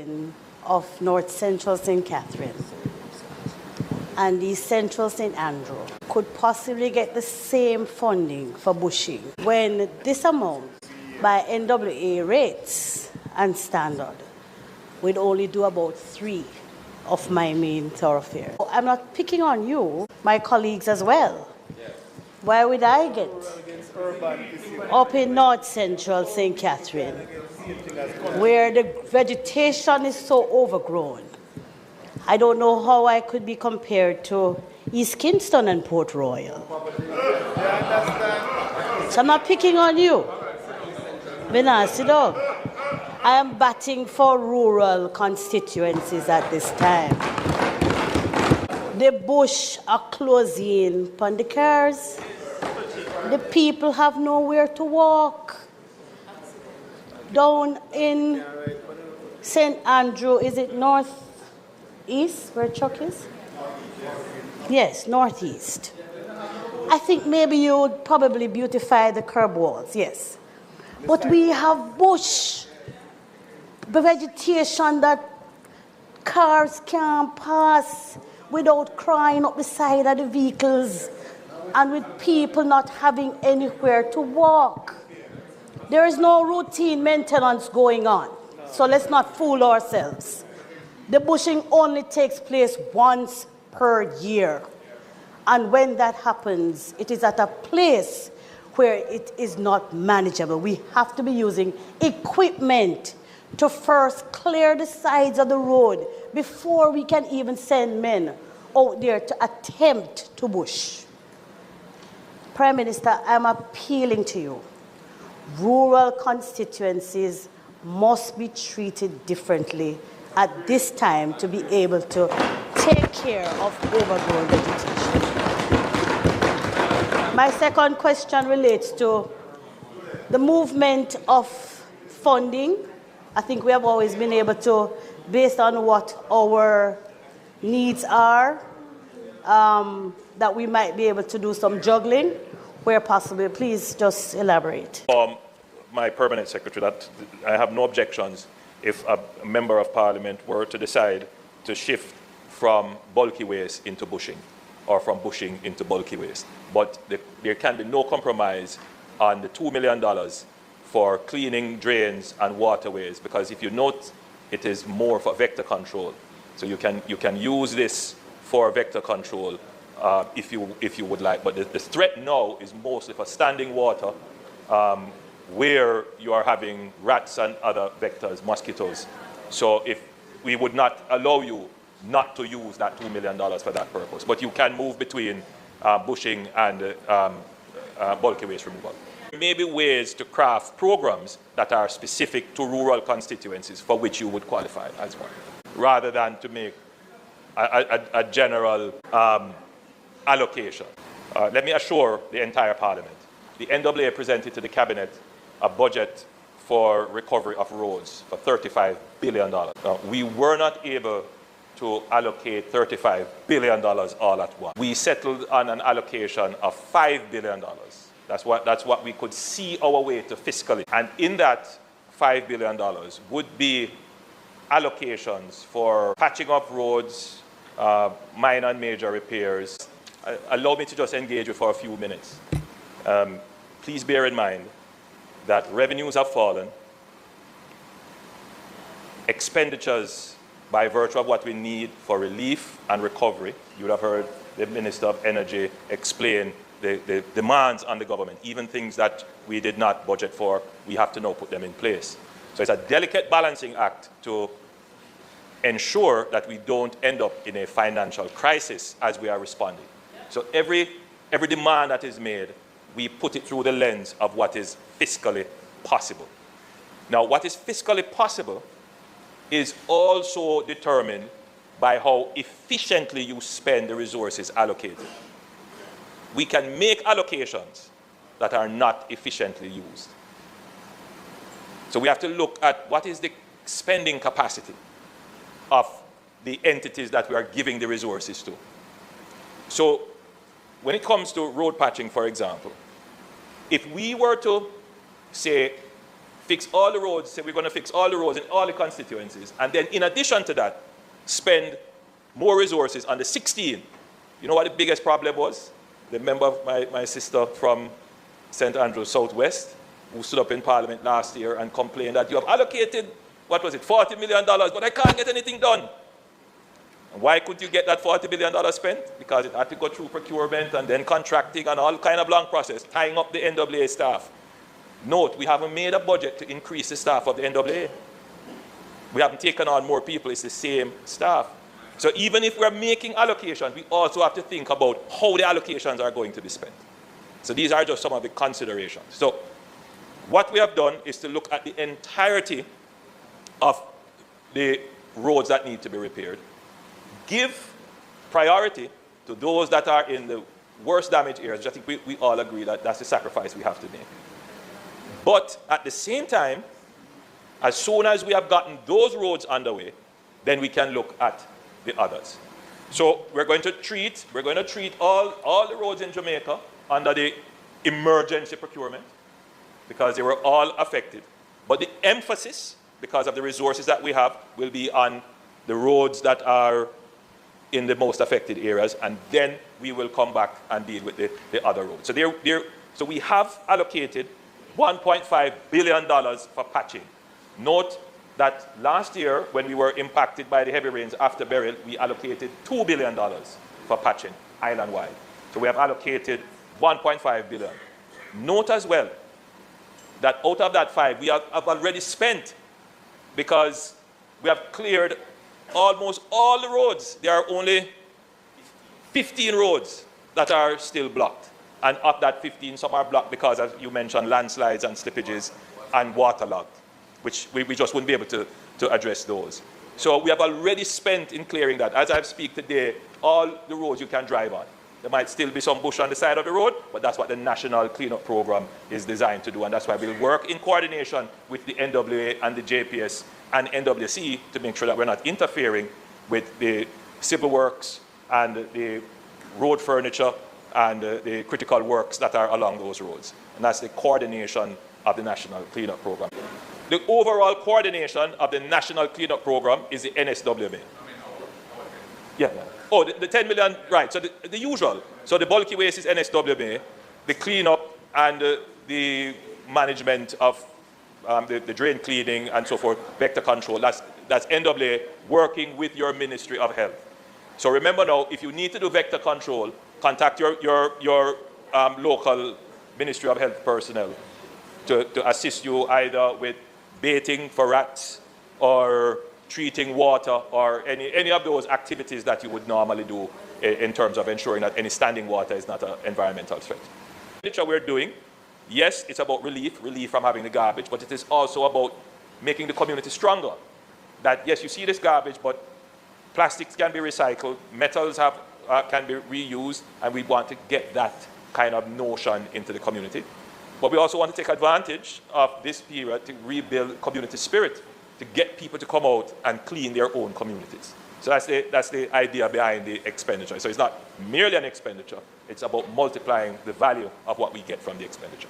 bushing of North Central St. Catherine and East Central St. Andrew could possibly get the same funding for bushing when this amount by NWA rates and standard would only do about 3 of my main thoroughfares. I'm not picking on you, my colleagues as well. Why would I get up in North Central St. Catherine, where the vegetation is so overgrown? I don't know how I could be compared to East Kingston and Port Royal. So I'm not picking on you. I am batting for rural constituencies at this time. The bush are closing upon the cars. The people have nowhere to walk. Down in St. Andrew, is it northeast where Chuck is? Yes, northeast. I think maybe you would probably beautify the curb walls, yes. But we have bush, the vegetation that cars can't pass without crying up the side of the vehicles and with people not having anywhere to walk. There is no routine maintenance going on, so let's not fool ourselves. The bushing only takes place once per year, and when that happens, it is at a place where it is not manageable. We have to be using equipment to first clear the sides of the road before we can even send men out there to attempt to bush. Prime Minister, I'm appealing to you. Rural constituencies must be treated differently at this time to be able to take care of overgrown vegetation. My second question relates to the movement of funding. I think we have always been able to, based on what our needs are, that we might be able to do some juggling where possible. Please just elaborate. My permanent secretary, that I have no objections if a member of parliament were to decide to shift from bulky waste into bushing or from bushing into bulky waste. But there can be no compromise on the $2 million for cleaning drains and waterways, because if you note, it is more for vector control. So you can use this for vector control if you would like. But the threat now is mostly for standing water, where you are having rats and other vectors, mosquitoes. So if we would not allow you not to use that $2 million for that purpose, but you can move between bushing and bulky waste removal. There may be ways to craft programs that are specific to rural constituencies for which you would qualify as one, rather than to make a general allocation. Let me assure the entire Parliament, the NWA presented to the Cabinet a budget for recovery of roads for $35 billion. We were not able to allocate $35 billion all at once. We settled on an allocation of $5 billion. That's what we could see our way to fiscally. And in that $5 billion would be allocations for patching up roads, minor and major repairs. Allow me to just engage you for a few minutes. Please bear in mind that revenues have fallen. Expenditures, by virtue of what we need for relief and recovery, you would have heard the Minister of Energy explain the demands on the government. Even things that we did not budget for, we have to now put them in place. So it's a delicate balancing act to ensure that we don't end up in a financial crisis as we are responding. So every demand that is made, we put it through the lens of what is fiscally possible. Now, what is fiscally possible is also determined by how efficiently you spend the resources allocated. We can make allocations that are not efficiently used. So we have to look at what is the spending capacity of the entities that we are giving the resources to. So when it comes to road patching, for example, if we were to, say, fix all the roads, say we're going to fix all the roads in all the constituencies, and then in addition to that, spend more resources on the 16. You know what the biggest problem was? The member of my sister from St. Andrews Southwest, who stood up in Parliament last year and complained that you have allocated, what was it, $40 million, but I can't get anything done. And why could you get that $40 million spent? Because it had to go through procurement and then contracting and all kind of long process, tying up the NWA staff. Note, we haven't made a budget to increase the staff of the NWA. We haven't taken on more people, it's the same staff. So even if we're making allocations, we also have to think about how the allocations are going to be spent. So these are just some of the considerations. So what we have done is to look at the entirety of the roads that need to be repaired, give priority to those that are in the worst damaged areas, which I think we all agree that that's the sacrifice we have to make. But at the same time, as soon as we have gotten those roads underway, then we can look at the others. So we're going to treat all the roads in Jamaica under the emergency procurement because they were all affected. But the emphasis, because of the resources that we have, will be on the roads that are in the most affected areas, and then we will come back and deal with the other roads. So we have allocated $1.5 billion for patching. Note that last year, when we were impacted by the heavy rains after Beryl, we allocated $2 billion for patching island-wide. So we have allocated $1.5 billion. Note as well that out of that $5, we have already spent, because we have cleared almost all the roads. There are only 15 roads that are still blocked. And of that 15, some are blocked because, as you mentioned, landslides and slippages and waterlogged, which we just wouldn't be able to address those. So we have already spent in clearing that. As I speak today, all the roads you can drive on. There might still be some bush on the side of the road, but that's what the National Cleanup Program is designed to do. And that's why we'll work in coordination with the NWA and the JPS and NWC to make sure that we're not interfering with the civil works and the road furniture and the critical works that are along those roads. And that's the coordination of the National Cleanup Program. The overall coordination of the National Cleanup Program is the NSWMA. Yeah. Oh, the 10 million, right. So the usual. So the bulky waste is NSWMA. The cleanup and the management of the drain cleaning and so forth, vector control, that's NWA working with your Ministry of Health. So remember now, if you need to do vector control, contact your local Ministry of Health personnel to assist you either with baiting for rats or treating water or any of those activities that you would normally do in terms of ensuring that any standing water is not an environmental threat. What we're doing, yes, it's about relief from having the garbage, but it is also about making the community stronger. That, yes, you see this garbage, but plastics can be recycled, metals can be reused, and we want to get that kind of notion into the community. But we also want to take advantage of this period to rebuild community spirit, to get people to come out and clean their own communities. So that's the idea behind the expenditure. So it's not merely an expenditure, it's about multiplying the value of what we get from the expenditure.